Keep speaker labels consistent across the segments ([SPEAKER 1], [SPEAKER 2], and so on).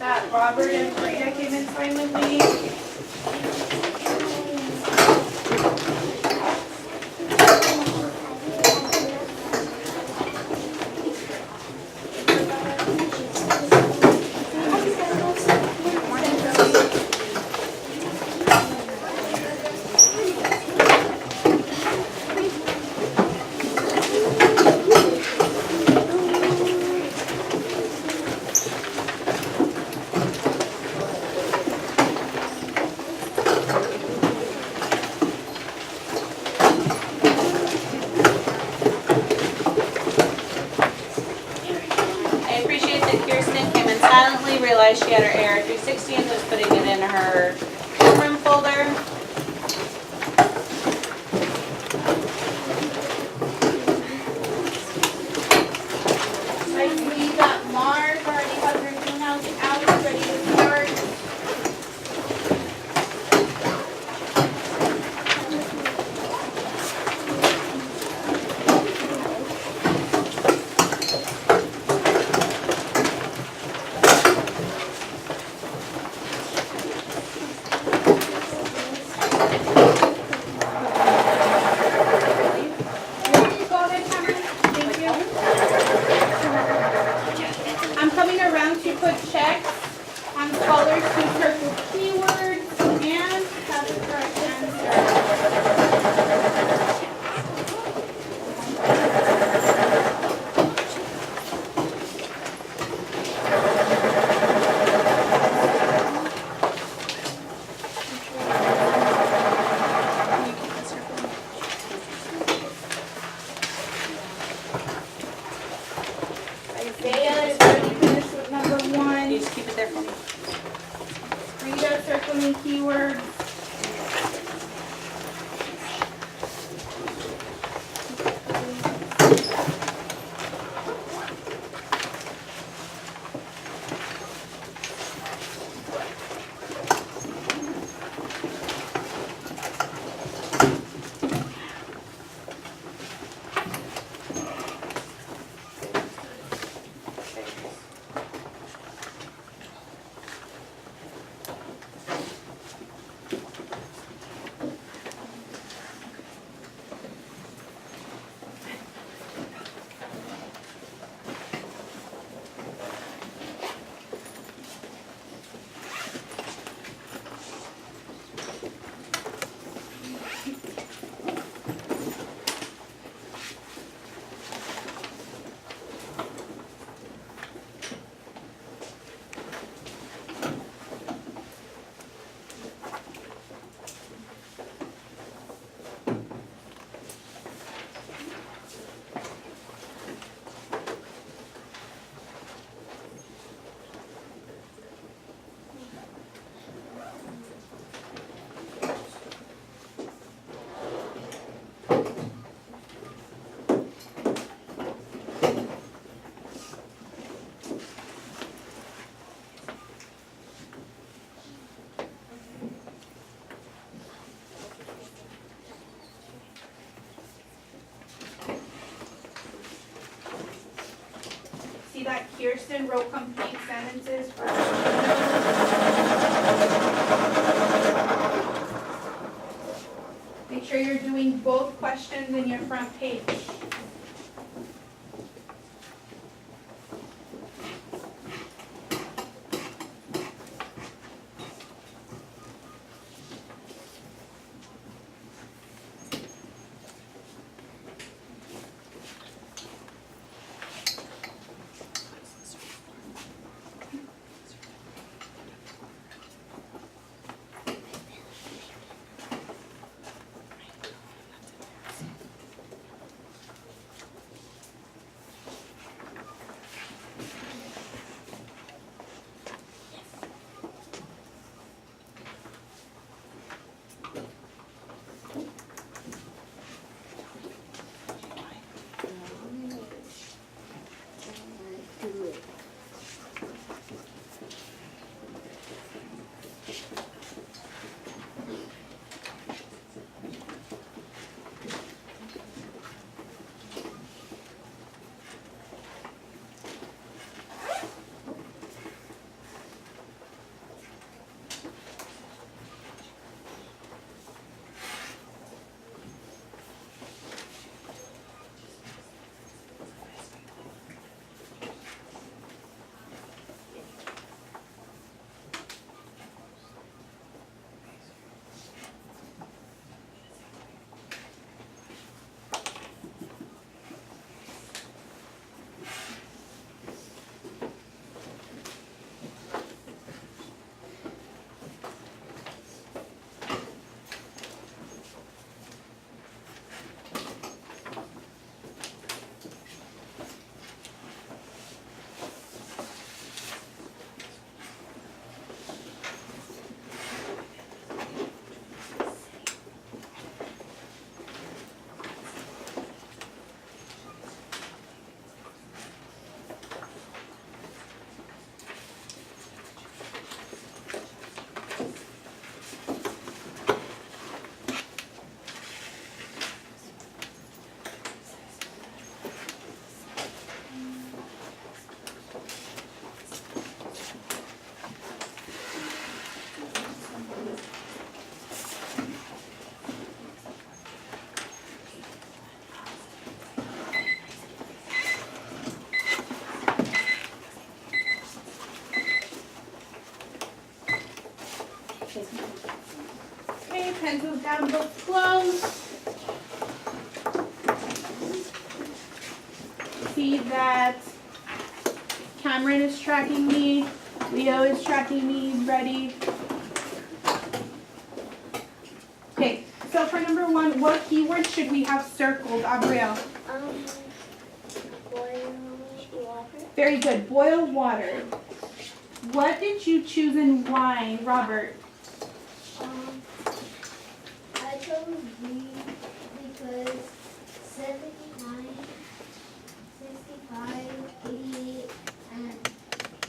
[SPEAKER 1] that Robert and Frida came and signed with me.
[SPEAKER 2] Realized she had her AR 360 and was putting it in her room folder.
[SPEAKER 1] I believe that Mars already has her greenhouse out, ready to start. Circling keywords. That Kirsten wrote complete sentences for make sure you're doing both questions in your front page. see that Cameron is tracking me. Leo is tracking me. Ready? Okay, so for number 1, what keyword should we have circled, Abriel?
[SPEAKER 3] Boil water.
[SPEAKER 1] Very good. Boil water. What did you choose in wine, Robert?
[SPEAKER 3] I chose B because 79, 65, 88, and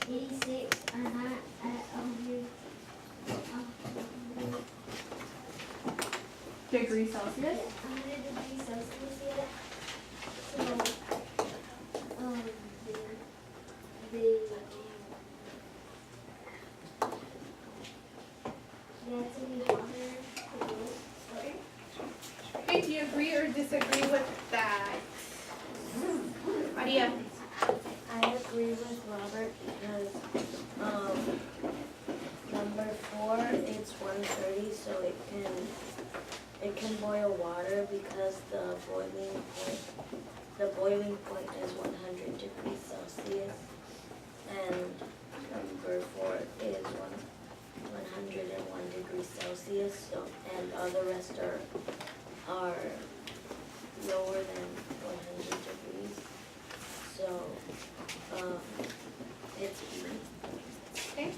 [SPEAKER 3] 86 are not at 100
[SPEAKER 1] Degrees Celsius.
[SPEAKER 3] 100 degrees Celsius yet. So, they have to be hotter to boil.
[SPEAKER 1] Okay, do you agree or disagree with that? Maria?
[SPEAKER 4] I agree with Robert because number 4 it's 130, so it can boil water because the boiling point is 100 degrees Celsius, and number 4 is 101 degrees Celsius, so, and all the rest are lower than 100 degrees. So it's B.
[SPEAKER 1] Okay,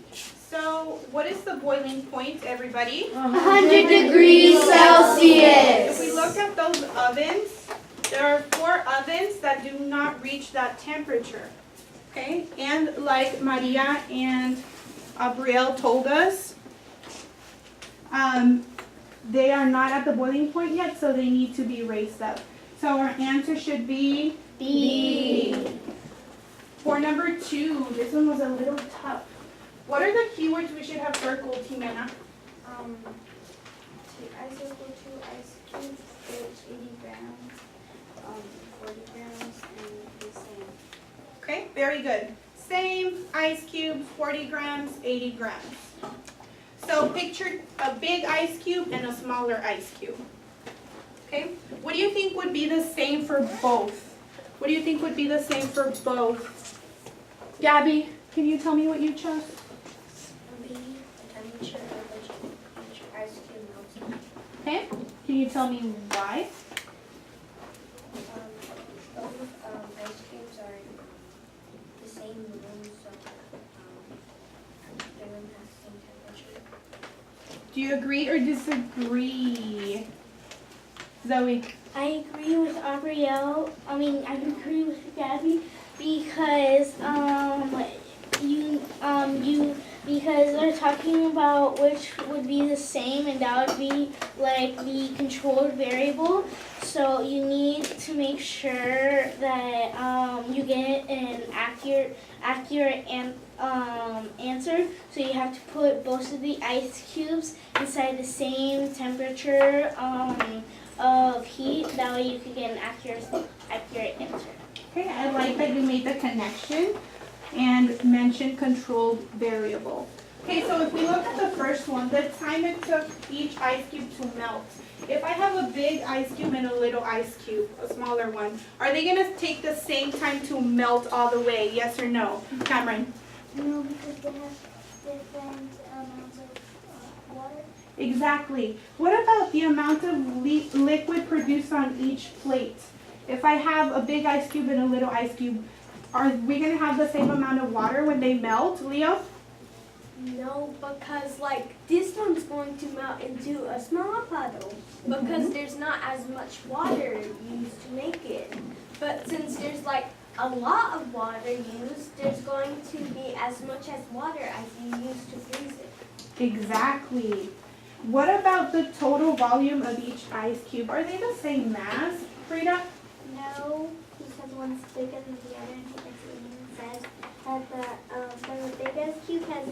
[SPEAKER 1] so what is the boiling point, everybody?
[SPEAKER 3] 100 degrees Celsius.
[SPEAKER 1] If we look at those ovens, there are 4 ovens that do not reach that temperature. Okay, and like Maria and Abriel told us, they are not at the boiling point yet, so they need to be raised up. So our answer should be
[SPEAKER 3] B.
[SPEAKER 1] For number 2, this one was a little tough. What are the keywords we should have circled, Jimena?
[SPEAKER 3] I circled 2 ice cubes, which 80 grams, 40 grams, and the same.
[SPEAKER 1] Okay, very good. Same, ice cubes, 40 grams, 80 grams. So picture a big ice cube and a smaller ice cube. Okay, what do you think would be the same for both? What do you think would be the same for both? Gabby, can you tell me what you chose?
[SPEAKER 4] B, the temperature of each ice cube melting.
[SPEAKER 1] Okay, can you tell me why?
[SPEAKER 4] Both ice cubes are in the same room, so the room has the same temperature.
[SPEAKER 1] Do you agree or disagree? Zoe?
[SPEAKER 3] I agree with Abriel. I agree with Gabby because because they're talking about which would be the same, and that would be like the controlled variable. So you need to make sure that you get an accurate answer. So you have to put both of the ice cubes inside the same temperature of heat. That way you can get an accurate answer.
[SPEAKER 1] Okay, I like that you made the connection and mentioned controlled variable. Okay, so if we look at the first one, the time it took each ice cube to melt. If I have a big ice cube and a little ice cube, a smaller one, are they going to take the same time to melt all the way? Yes or no? Cameron?
[SPEAKER 3] No, because they have different amounts of water.
[SPEAKER 1] Exactly. What about the amount of liquid produced on each plate? If I have a big ice cube and a little ice cube, are we going to have the same amount of water when they melt, Leo?
[SPEAKER 5] No, because this one's going to melt into a small puddle because there's not as much water used to make it. But since there's a lot of water used, there's going to be as much as water as you use to freeze it.
[SPEAKER 1] Exactly. What about the total volume of each ice cube? Are they the same mass, Frida?
[SPEAKER 3] No, because one's bigger than the other, and you can see it says that the biggest cube has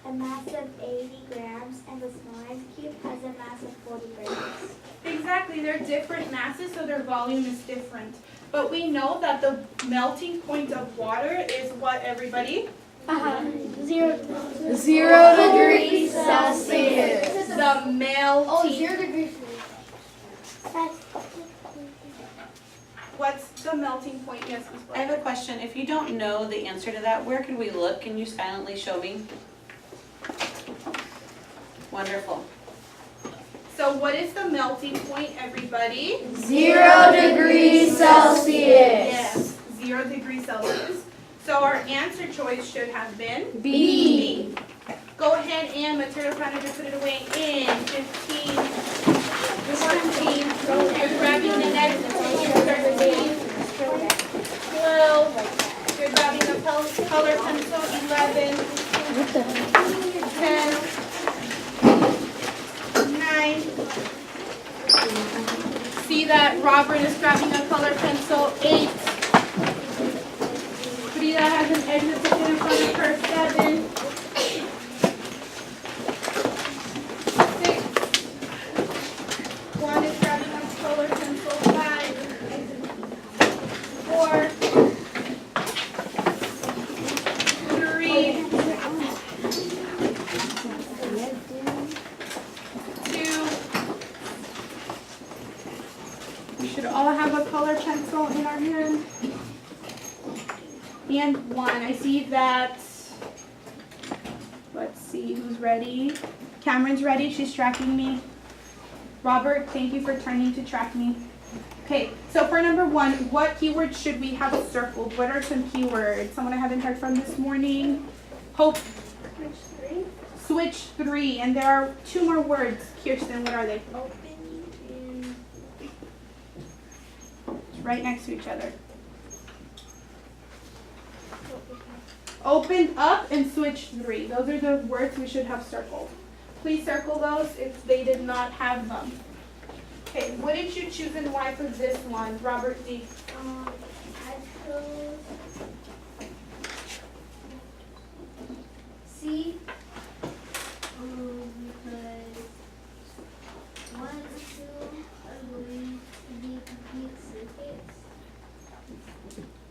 [SPEAKER 3] a mass of 80 grams and the smallest cube has a mass of 40 grams.
[SPEAKER 1] Exactly, they're different masses, so their volume is different. But we know that the melting point of water is what, everybody?
[SPEAKER 3] 0
[SPEAKER 5] degrees Celsius.
[SPEAKER 1] The melting.
[SPEAKER 5] 0 degrees.
[SPEAKER 1] what's the melting point? Yes, Ms.
[SPEAKER 2] I have
[SPEAKER 1] Blair?
[SPEAKER 2] a question. If you don't know the answer to that, where can we look? Can you silently show me? Wonderful.
[SPEAKER 1] So what is the melting point, everybody?
[SPEAKER 3] 0 degrees Celsius.
[SPEAKER 1] Yes, 0 degrees Celsius. So our answer choice should have been
[SPEAKER 3] B.
[SPEAKER 1] Go ahead and materials manager, put it away in 15, 14, you're grabbing the next 13, 12, you're grabbing a color pencil, 11, 10, 9. See that Robert is grabbing a color pencil, 8. Frida has an exit ticket in front of her, 7. 6. Juan is grabbing a color pencil, 5. 4. 3. 2. We should all have a color pencil in our hand. And 1. I see that. Let's see who's ready. Cameron's ready. She's tracking me. Robert, thank you for turning to track me. Okay, so for number 1, what keywords should we have circled? What are some keywords? Someone I haven't heard from this morning. Hope. Switch 3. And there are 2 more words. Kirsten, what are they? It's right next to each other. Open up and switch 3. Those are the words we should have circled. Please circle those if they did not have them. Okay, what did you choose and why for this one, Robert D?
[SPEAKER 3] I chose C. Because 1 and 2 are going to be complete circuits.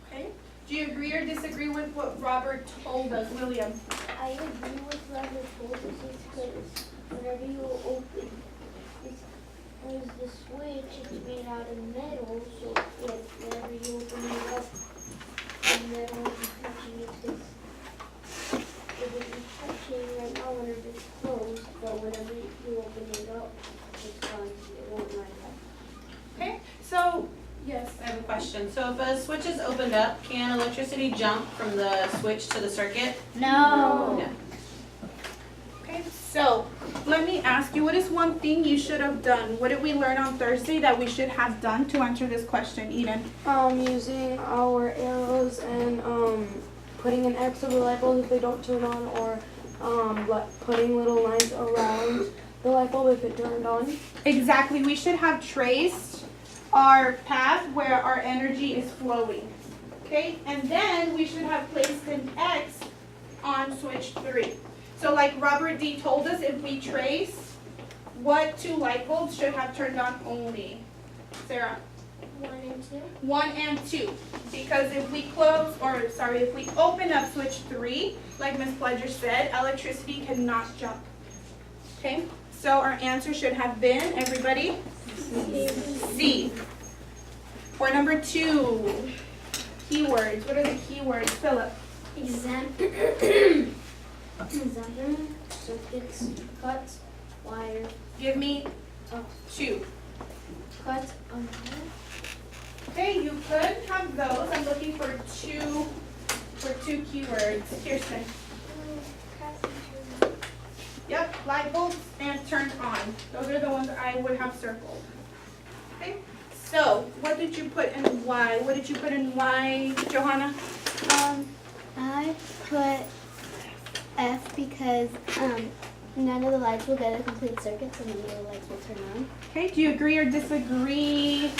[SPEAKER 1] Okay. Do you agree or disagree with what Robert told us, William?
[SPEAKER 3] I agree with Robert told us because whenever you open, there's the switch, it's made out of metal, so whenever you open it up, the metal will be touching it. It will be touching right now whenever it's closed, but whenever you open it up, it's gone, it won't light up.
[SPEAKER 1] Okay, so, yes.
[SPEAKER 2] I have a question. So if a switch is opened up, can electricity jump from the switch to the circuit?
[SPEAKER 3] No.
[SPEAKER 2] No.
[SPEAKER 1] Okay, so let me ask you, what is one thing you should have done? What did we learn on Thursday that we should have done to answer this question, Eden?
[SPEAKER 6] Using our arrows and putting an X over the light bulb if they don't turn on, or putting little lines around the light bulb if it turned on.
[SPEAKER 1] Exactly, we should have traced our path where our energy is flowing. Okay, and then we should have placed an X on switch 3. So like Robert D told us, if we trace, what 2 light bulbs should have turned on only? Sarah?
[SPEAKER 3] 1 and 2.
[SPEAKER 1] 1 and 2. Because if we if we open up switch 3, like Ms. Pledger said, electricity cannot jump. Okay, so our answer should have been, everybody? C. For number 2, keywords. What are the keywords? Philip.
[SPEAKER 3] Example, circuits, cut, wire,
[SPEAKER 1] Give me
[SPEAKER 3] Oh.
[SPEAKER 1] 2.
[SPEAKER 3] cut, wire.
[SPEAKER 1] Okay, you could have those. I'm looking for 2 keywords. Kirsten. Yep, light bulbs and turned on. Those are the ones I would have circled. Okay, so what did you put in Y? What did you put in Y, Johanna?
[SPEAKER 7] I put F because none of the lights will get a complete circuit, so none of the lights will turn on.
[SPEAKER 1] Okay, do you agree or disagree?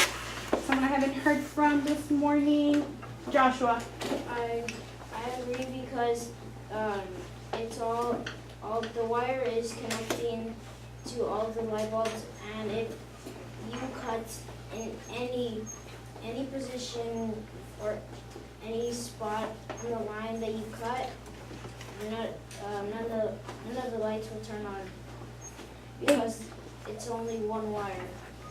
[SPEAKER 1] Someone I haven't heard from this morning. Joshua.
[SPEAKER 4] I agree because it's all the wire is connecting to all of the light bulbs, and if you cut in any position or any spot on the line that you cut, none of the lights will turn on because it's only one wire.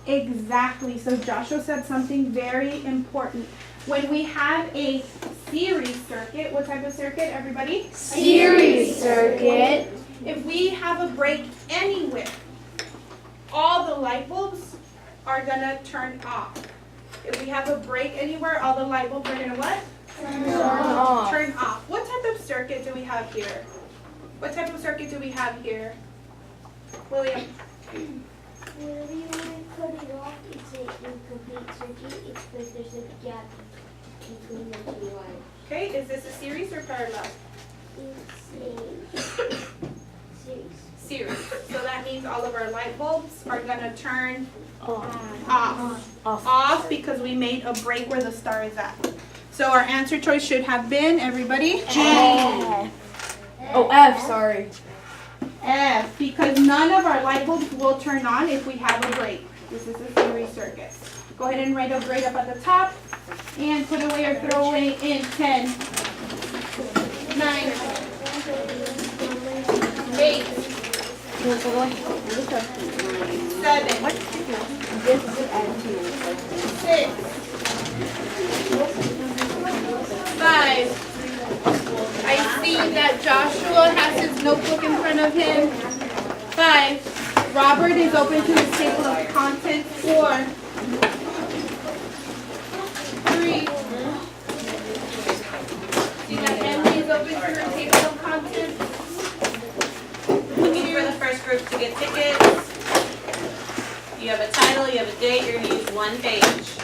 [SPEAKER 1] Exactly. So Joshua said something very important. When we have a series circuit, what type of circuit, everybody?
[SPEAKER 4] Series circuit.
[SPEAKER 1] If we have a break anywhere, all the light bulbs are gonna turn off. If we have a break anywhere, all the light bulbs are gonna what? Turn off. What type of circuit do we have here? What type of circuit do we have here? William?
[SPEAKER 4] Whenever you want to cut it off, it's a incomplete circuit. It's because there's a gap between the two wires.
[SPEAKER 1] Okay, is this a series or parallel?
[SPEAKER 4] It's a series.
[SPEAKER 1] Series. So that means all of our light bulbs are gonna turn off because we made a break where the star is at. So our answer choice should have been, everybody?
[SPEAKER 6] Oh, F, sorry.
[SPEAKER 1] F, because none of our light bulbs will turn on if we have a break. This is a series circuit. Go ahead and write a grade up at the top and put away or throw away in 10, 9, 8, 7, 6, 5. I see that Joshua has his notebook in front of him. 5. Robert is open to his table of contents. 4. 3. See that Emily is open to her table of contents.
[SPEAKER 2] Looking for the first group to get tickets. You have a title, you have a date, you're gonna use one page.